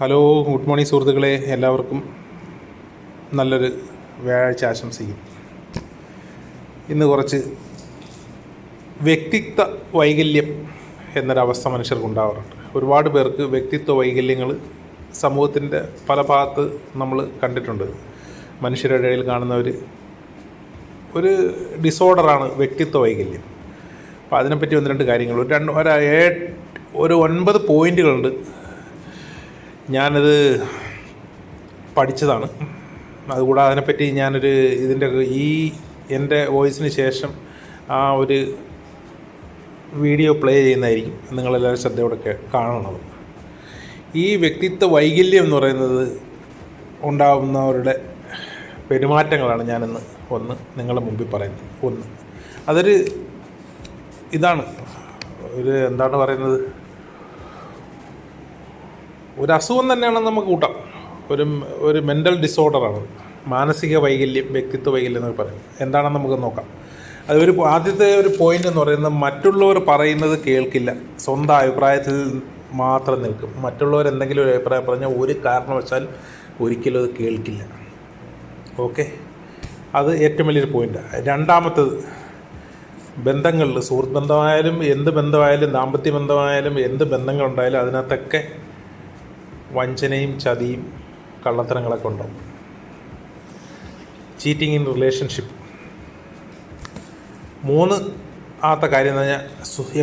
Hello, good morning സുഹൃത്തുക്കളെ. എല്ലാവർക്കും നല്ലൊരു വ്യാഴാഴ്ച ആശംസിക്കും. ഇന്ന് കുറച്ച് വ്യക്തിത്വ വൈകല്യം എന്നൊരവസ്ഥ മനുഷ്യർക്കുണ്ടാവാറുണ്ട്. ഒരുപാട് പേർക്ക് വ്യക്തിത്വ വൈകല്യങ്ങൾ സമൂഹത്തിൻ്റെ പല ഭാഗത്ത് നമ്മൾ കണ്ടിട്ടുണ്ട്. മനുഷ്യരുടെ ഇടയിൽ കാണുന്ന ഒരു ഡിസോർഡറാണ് വ്യക്തിത്വ വൈകല്യം. അപ്പോൾ അതിനെപ്പറ്റി ഒന്ന് രണ്ട് കാര്യങ്ങൾ, ഒരു 9 പോയിൻറ്റുകളുണ്ട്. ഞാനത് പഠിച്ചതാണ്. അതുകൂടാതെ അതിനെപ്പറ്റി എൻ്റെ വോയിസിന് ശേഷം ആ ഒരു വീഡിയോ പ്ലേ ചെയ്യുന്നതായിരിക്കും, നിങ്ങളെല്ലാവരും ശ്രദ്ധയോടെ കാണുന്നത്. ഈ വ്യക്തിത്വ വൈകല്യം എന്ന് പറയുന്നത് ഉണ്ടാകുന്നവരുടെ പെരുമാറ്റങ്ങളാണ് ഞാനിന്ന് നിങ്ങളുടെ മുമ്പിൽ പറയുന്നത്. ഇതാണ് എന്താണ് പറയുന്നത്, ഒരു അസുഖം തന്നെയാണെന്ന് നമുക്ക് കൂട്ടാം. ഒരു മെൻ്റൽ ഡിസോർഡറാണ് മാനസിക വൈകല്യം, വ്യക്തിത്വ വൈകല്യം എന്നൊക്കെ പറയുന്നത്. എന്താണെന്ന് നമുക്ക് നോക്കാം. ആദ്യത്തെ ഒരു പോയിൻ്റ് എന്ന് പറയുന്നത്, മറ്റുള്ളവർ പറയുന്നത് കേൾക്കില്ല, സ്വന്തം അഭിപ്രായത്തിൽ മാത്രം നിൽക്കും. മറ്റുള്ളവർ എന്തെങ്കിലും ഒരു അഭിപ്രായം പറഞ്ഞാൽ ഒരു കാരണവശാൽ ഒരിക്കലും അത് കേൾക്കില്ല. ഓക്കെ, അത് ഏറ്റവും വലിയൊരു പോയിൻ്റാണ്. രണ്ടാമത്തത്, ബന്ധങ്ങളിൽ, സുഹൃത്ത് ബന്ധമായാലും എന്ത് ബന്ധമായാലും ദാമ്പത്യ ബന്ധമായാലും എന്ത് ബന്ധങ്ങളുണ്ടായാലും അതിനകത്തൊക്കെ വഞ്ചനയും ചതിയും കള്ളത്തരങ്ങളൊക്കെ ഉണ്ടാവും. Cheating in relationship. മൂന്നാമത്തെ കാര്യം എന്ന് പറഞ്ഞാൽ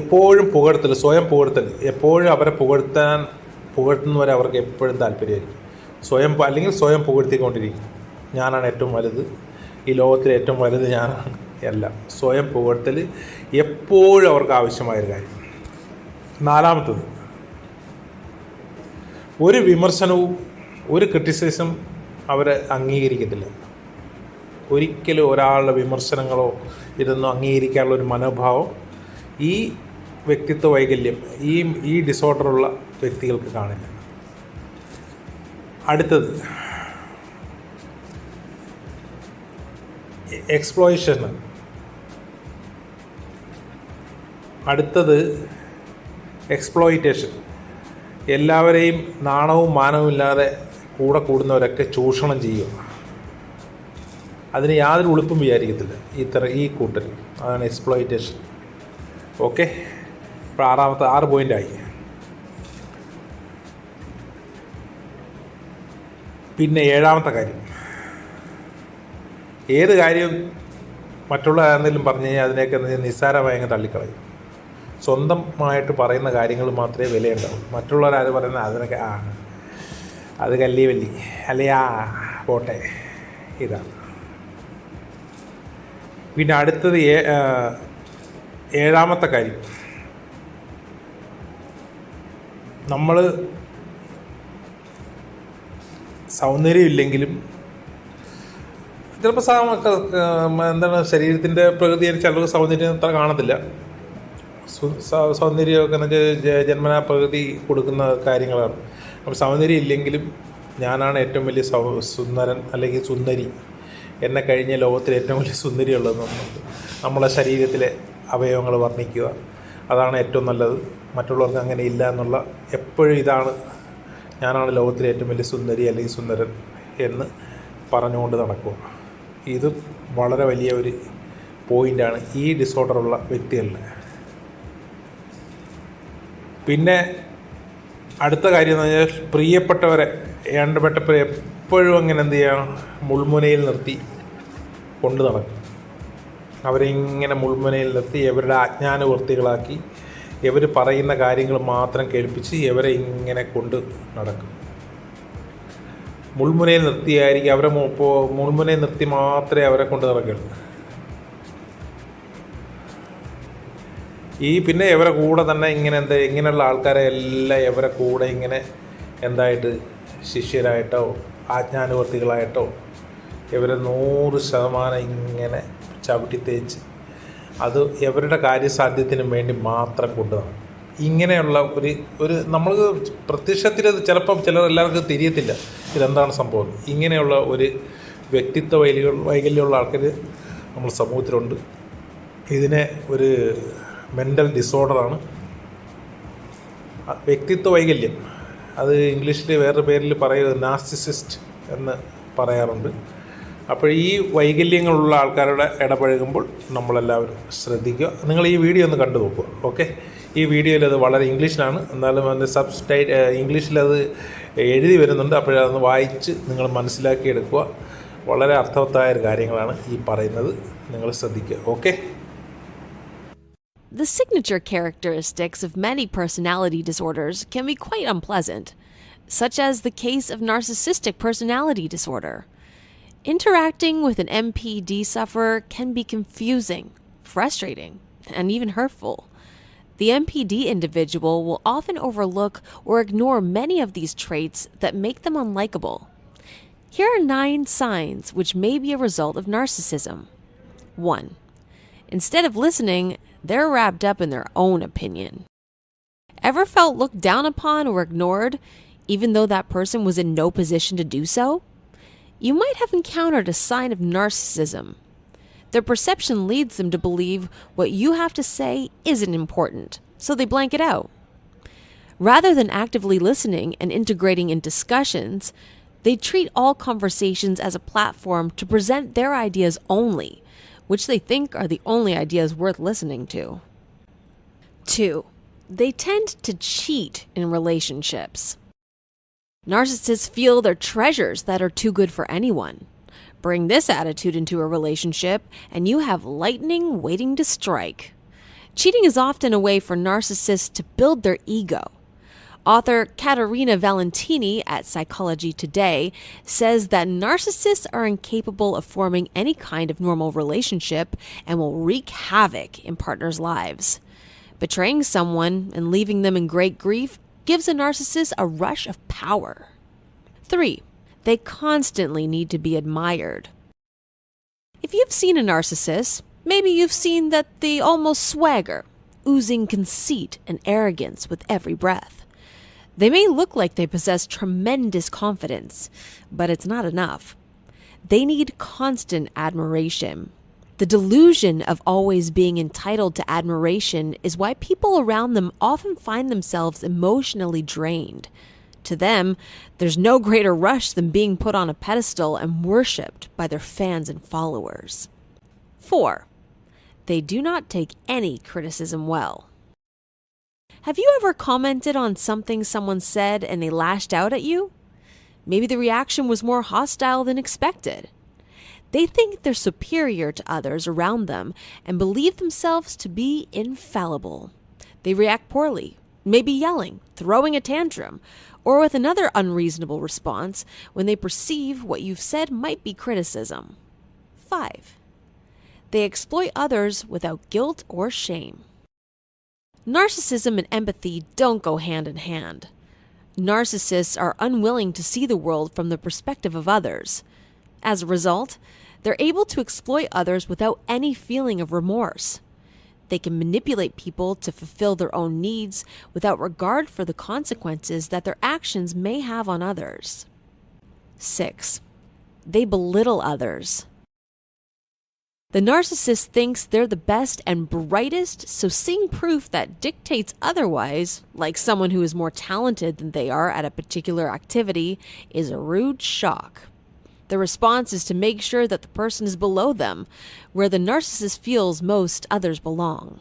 എപ്പോഴും പുകഴ്ത്തൽ, സ്വയം പുകഴ്ത്തൽ. എപ്പോഴും അവരെ പുകഴ്ത്തുന്നവരെ അവർക്ക് എപ്പോഴും താല്പര്യമായിരിക്കും. അല്ലെങ്കിൽ സ്വയം പുകഴ്ത്തിക്കൊണ്ടിരിക്കും. ഞാനാണ് ഏറ്റവും വലുത്, ഈ ലോകത്തിലെ ഏറ്റവും വലുത് ഞാനാണ്, എല്ലാം. സ്വയം പുകഴ്ത്തൽ എപ്പോഴും അവർക്ക് ആവശ്യമായൊരു കാര്യം. നാലാമത്തത്, ഒരു വിമർശനവും ഒരു ക്രിറ്റിസിസം അവരെ അംഗീകരിക്കത്തില്ല. ഒരിക്കലും ഒരാളുടെ വിമർശനങ്ങളോ ഇതൊന്നും അംഗീകരിക്കാനുള്ള ഒരു മനോഭാവം ഈ വ്യക്തിത്വ വൈകല്യം, ഈ ഡിസോർഡറുള്ള വ്യക്തികൾക്ക് കാണില്ല. അടുത്തത്, എക്സ്പ്ലോയിഷൻ. അടുത്തത് എക്സ്പ്ലോയിറ്റേഷൻ. എല്ലാവരെയും നാണവും മാനവും ഇല്ലാതെ കൂടുന്നവരൊക്കെ ചൂഷണം ചെയ്യുക. അതിന് യാതൊരു ഉളുപ്പും വിചാരിക്കത്തില്ല ഈ കൂട്ടർ. അതാണ് എക്സ്പ്ലോയിറ്റേഷൻ. ഓക്കെ, ഇപ്പോൾ 6 പോയിൻ്റായി. പിന്നെ 7ാമത്തെ കാര്യം, ഏത് കാര്യം മറ്റുള്ള എന്തെങ്കിലും പറഞ്ഞു കഴിഞ്ഞാൽ അതിനെയൊക്കെ നിസ്സാരമായി അങ്ങ് തള്ളിക്കളയും. സ്വന്തമായിട്ട് പറയുന്ന കാര്യങ്ങൾ മാത്രമേ വിലയുണ്ടാവും. മറ്റുള്ളവരാര് പറയുന്നത് അതിനൊക്കെ അത് കല്ലി വല്ലി, അല്ലേ പോട്ടെ, ഇതാണ്. പിന്നെ അടുത്തത് 7ാമത്തെ കാര്യം, നമ്മൾ സൗന്ദര്യമില്ലെങ്കിലും ചിലപ്പോൾ ശരീരത്തിൻ്റെ പ്രകൃതി ചിലർക്ക് സൗന്ദര്യം അത്ര കാണത്തില്ല. സൗന്ദര്യമൊക്കെ എന്ന് വെച്ചാൽ ജന്മനാ പ്രകൃതി കൊടുക്കുന്ന കാര്യങ്ങളാണ്. അപ്പോൾ സൗന്ദര്യം ഇല്ലെങ്കിലും ഞാനാണ് ഏറ്റവും വലിയ സുന്ദരൻ അല്ലെങ്കിൽ സുന്ദരി, എന്നെ കഴിഞ്ഞ ലോകത്തിൽ ഏറ്റവും വലിയ സുന്ദരിയുള്ളത് നമ്മളെ ശരീരത്തിലെ അവയവങ്ങൾ വർണ്ണിക്കുക. അതാണ് ഏറ്റവും നല്ലത്. മറ്റുള്ളവർക്ക് അങ്ങനെ ഇല്ല എന്നുള്ള, എപ്പോഴും ഇതാണ്, ഞാനാണ് ലോകത്തിലെ ഏറ്റവും വലിയ സുന്ദരി അല്ലെങ്കിൽ സുന്ദരൻ എന്ന് പറഞ്ഞുകൊണ്ട് നടക്കുക. ഇത് വളരെ വലിയ ഒരു പോയിൻ്റാണ് ഈ ഡിസോർഡറുള്ള വ്യക്തികളിൽ. പിന്നെ അടുത്ത കാര്യം എന്ന് പറഞ്ഞാൽ, പ്രിയപ്പെട്ടവരെ എപ്പോഴും അങ്ങനെ എന്ത് ചെയ്യണം, മുൾമുനയിൽ നിർത്തി കൊണ്ട് നടക്കും. അവരിങ്ങനെ മുൾമുനയിൽ നിർത്തി ഇവരുടെ ആജ്ഞാനുവർത്തികളാക്കി ഇവർ പറയുന്ന കാര്യങ്ങൾ മാത്രം കേൾപ്പിച്ച് ഇവരെ ഇങ്ങനെ കൊണ്ട് നടക്കും. മുൾമുനയിൽ നിർത്തിയായിരിക്കും മുൾമുനയിൽ നിർത്തി മാത്രമേ അവരെ കൊണ്ട് നടക്കുള്ളൂ. പിന്നെ ഇവരെ കൂടെ തന്നെ ഇങ്ങനെയുള്ള ആൾക്കാരെ എല്ലാം ഇവരെ കൂടെ ഇങ്ങനെ എന്തായിട്ട് ശിഷ്യരായിട്ടോ ആജ്ഞാനുവർത്തികളായിട്ടോ ഇവരെ 100% ഇങ്ങനെ ചവിട്ടി തേച്ച് അത് ഇവരുടെ കാര്യസാധ്യത്തിന് വേണ്ടി മാത്രം കൊണ്ടുപോകണം. ഇങ്ങനെയുള്ള നമ്മൾ പ്രത്യക്ഷത്തിൽ അത് ചിലപ്പം എല്ലാവർക്കും തിരിയത്തില്ല ഇതെന്താണ് സംഭവം. ഇങ്ങനെയുള്ള ഒരു വ്യക്തിത്വ വൈകല്യമുള്ള ആൾക്കാർ നമ്മൾ സമൂഹത്തിലുണ്ട്. ഇതിനെ ഒരു മെൻ്റൽ ഡിസോർഡറാണ് വ്യക്തിത്വ വൈകല്യം. അത് ഇംഗ്ലീഷിൽ വേറൊരു പേരിൽ പറയുന്നത് നാർസിസിസ്റ്റ് എന്ന് പറയാറുണ്ട്. അപ്പോൾ ഈ വൈകല്യങ്ങളുള്ള ആൾക്കാരുടെ ഇടപഴകുമ്പോൾ നമ്മളെല്ലാവരും ശ്രദ്ധിക്കുക. നിങ്ങൾ ഈ വീഡിയോ ഒന്ന് കണ്ടു നോക്കുക. ഓക്കെ, ഈ വീഡിയോയിൽ അത് വളരെ ഇംഗ്ലീഷിലാണ്, എന്നാലും അതിൻ്റെ ഇംഗ്ലീഷിലത് എഴുതി വരുന്നുണ്ട്. അപ്പോഴതൊന്ന് വായിച്ച് നിങ്ങൾ മനസ്സിലാക്കിയെടുക്കുക. വളരെ അർത്ഥവത്തായ കാര്യങ്ങളാണ് ഈ പറയുന്നത്, നിങ്ങൾ ശ്രദ്ധിക്കുക. Okay. The signature characteristics of many personality disorders can be quite unpleasant, such as the case of narcissistic personality disorder. Interacting with an NPD sufferer can be confusing, frustrating, and even hurtful. The NPD individual will often overlook or ignore many of these traits that make them unlikable. Here are 9 signs which may be a result of narcissism. 1. Instead of listening, they're wrapped up in their own opinion. Ever felt looked down upon or ignored, even though that person was in no position to do so? You might have encountered a sign of narcissism. Their perception leads them to believe what you have to say isn't important, so they blank it out. Rather than actively listening and integrating in discussions, they treat all conversations as a platform to present their ideas only, which they think are the only ideas worth listening to. 2. They tend to cheat in relationships. Narcissists feel they're treasures that are too good for anyone. Bring this attitude into a relationship, and you have lightning waiting to strike. Cheating is often a way for narcissists to build their ego. Author Caterina Valentini at Psychology Today says that narcissists are incapable of forming any kind of normal relationship and will wreak havoc in partners' lives. Betraying someone and leaving them in great grief gives a narcissist a rush of power. 3. They constantly need to be admired. If you've seen a narcissist, maybe you've seen that they almost swagger, oozing conceit and arrogance with every breath. They may look like they possess tremendous confidence, but it's not enough. They need constant admiration. The delusion of always being entitled to admiration is why people around them often find themselves emotionally drained. To them, there's no greater rush than being put on a pedestal and worshipped by their fans and followers. 4. They do not take any criticism well. Have you ever commented on something someone said and they lashed out at you? Maybe the reaction was more hostile than expected. They think they're superior to others around them and believe themselves to be infallible. They react poorly, maybe yelling, throwing a tantrum, or with another unreasonable response when they perceive what you've said might be criticism. 5. They exploit others without guilt or shame. Narcissism and empathy don't go hand in hand. Narcissists are unwilling to see the world from the perspective of others. As a result, they're able to exploit others without any feeling of remorse. They can manipulate people to fulfill their own needs without regard for the consequences that their actions may have on others. 6. They belittle others. The narcissist thinks they're the best and brightest, so seeing proof that dictates otherwise, like someone who is more talented than they are at a particular activity, is a rude shock. The response is to make sure that the person is below them, where the narcissist feels most others belong.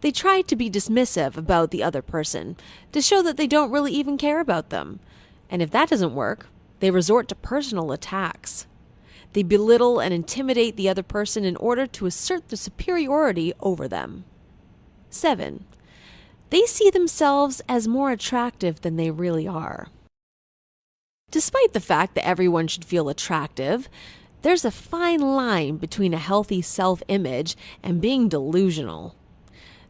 They try to be dismissive about the other person, to show that they don't really even care about them. And if that doesn't work, they resort to personal attacks. They belittle and intimidate the other person in order to assert their superiority over them. 7. They see themselves as more attractive than they really are. Despite the fact that everyone should feel attractive, there's a fine line between a healthy self-image and being delusional.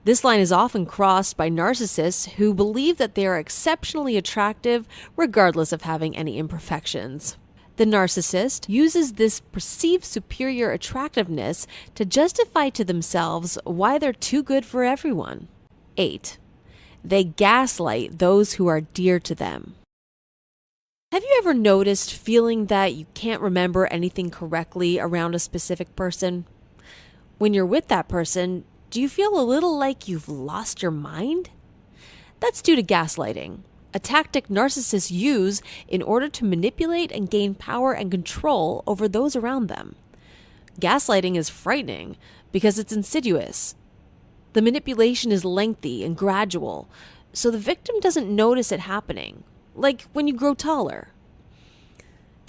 This line is often crossed by narcissists who believe that they are exceptionally attractive regardless of having any imperfections. The narcissist uses this perceived superior attractiveness to justify to themselves why they're too good for everyone. 8. They gaslight those who are dear to them. Have you ever noticed feeling that you can't remember anything correctly around a specific person? When you're with that person, do you feel a little like you've lost your mind? That's due to gaslighting, a tactic narcissists use in order to manipulate and gain power and control over those around them. Gaslighting is frightening because it's insidious. The manipulation is lengthy and gradual, so the victim doesn't notice it happening, like when you grow taller.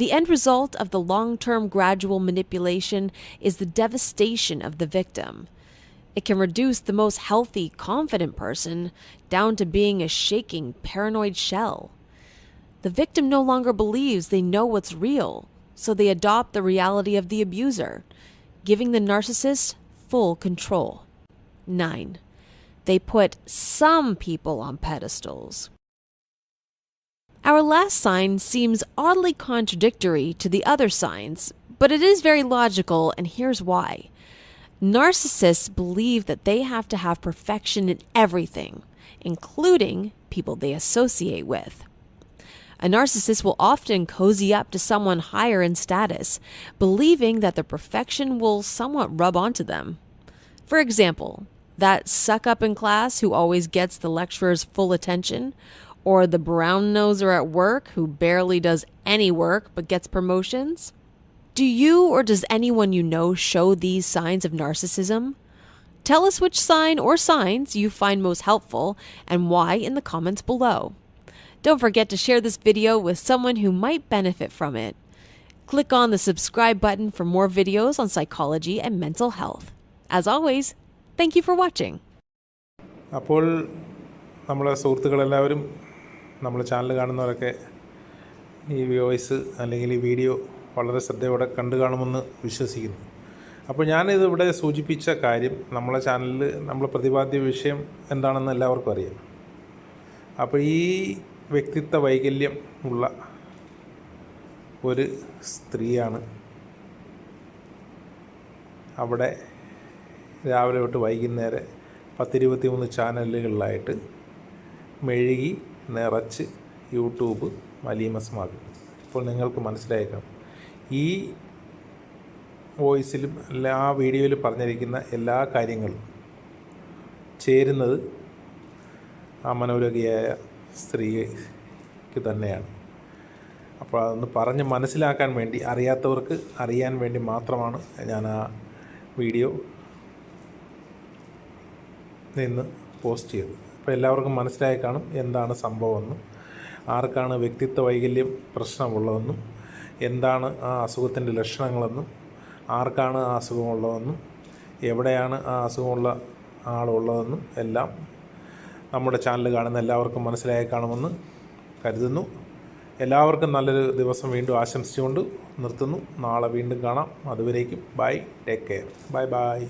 The end result of the long-term gradual manipulation is the devastation of the victim. It can reduce the most healthy, confident person down to being a shaking, paranoid shell. The victim no longer believes they know what's real, so they adopt the reality of the abuser, giving the narcissist full control. 9. They put some people on pedestals. Our last sign seems oddly contradictory to the other signs, but it is very logical, and here's why. Narcissists believe that they have to have perfection in everything, including people they associate with. A narcissist will often cozy up to someone higher in status, believing that their perfection will somewhat rub onto them. For example, that suck-up in class who always gets the lecturer's full attention, or the brown-noser at work who barely does any work but gets promotions. Do you or does anyone you know show these signs of narcissism? Tell us which sign or signs you find most helpful and why in the comments below. Don't forget to share this video with someone who might benefit from it. Click on the subscribe button for more videos on psychology and mental health. As always, thank you for watching. അപ്പോൾ നമ്മളെ സുഹൃത്തുക്കളെല്ലാവരും നമ്മുടെ channel കാണുന്നവരൊക്കെ ഈ voice അല്ലെങ്കിൽ ഈ video വളരെ ശ്രദ്ധയോടെ കണ്ടു കാണുമെന്ന് വിശ്വസിക്കുന്നു. അപ്പോൾ ഞാനിത് ഇവിടെ സൂചിപ്പിച്ച കാര്യം നമ്മളെ ചാനലിൽ നമ്മൾ പ്രതിപാദ്യ വിഷയം എന്താണെന്ന് എല്ലാവർക്കും അറിയാം. അപ്പോൾ ഈ വ്യക്തിത്വ വൈകല്യം ഉള്ള ഒരു സ്ത്രീയാണ് അവിടെ രാവിലെ തൊട്ട് വൈകുന്നേരം 10-23 ചാനലുകളിലായിട്ട് മെഴുകി നിറച്ച് യൂട്യൂബ് മലീമസമാക്കുന്നു. ഇപ്പോൾ നിങ്ങൾക്ക് മനസ്സിലായേക്കാം ഈ വോയിസിലും അല്ല ആ വീഡിയോയിൽ പറഞ്ഞിരിക്കുന്ന എല്ലാ കാര്യങ്ങളും ചേരുന്നത് ആ മനോരോഗിയായ സ്ത്രീക്ക് തന്നെയാണ്. അപ്പോൾ അതൊന്ന് പറഞ്ഞ് മനസ്സിലാക്കാൻ വേണ്ടി, അറിയാത്തവർക്ക് അറിയാൻ വേണ്ടി മാത്രമാണ് ഞാൻ ആ വീഡിയോ നിന്ന് പോസ്റ്റ് ചെയ്തത്. അപ്പോൾ എല്ലാവർക്കും മനസ്സിലായി കാണും എന്താണ് സംഭവമെന്നും, ആർക്കാണ് വ്യക്തിത്വ വൈകല്യം പ്രശ്നമുള്ളതെന്നും, എന്താണ് ആ അസുഖത്തിൻ്റെ ലക്ഷണങ്ങളെന്നും, ആർക്കാണ് ആ അസുഖമുള്ളതെന്നും, എവിടെയാണ് ആ അസുഖമുള്ള ആളുള്ളതെന്നും എല്ലാം നമ്മുടെ ചാനൽ കാണുന്ന എല്ലാവർക്കും മനസ്സിലായി കാണുമെന്ന് കരുതുന്നു. എല്ലാവർക്കും നല്ലൊരു ദിവസം വീണ്ടും ആശംസിച്ചുകൊണ്ട് നിർത്തുന്നു. നാളെ വീണ്ടും കാണാം. അതുവരേക്കും bye, take care, bye by.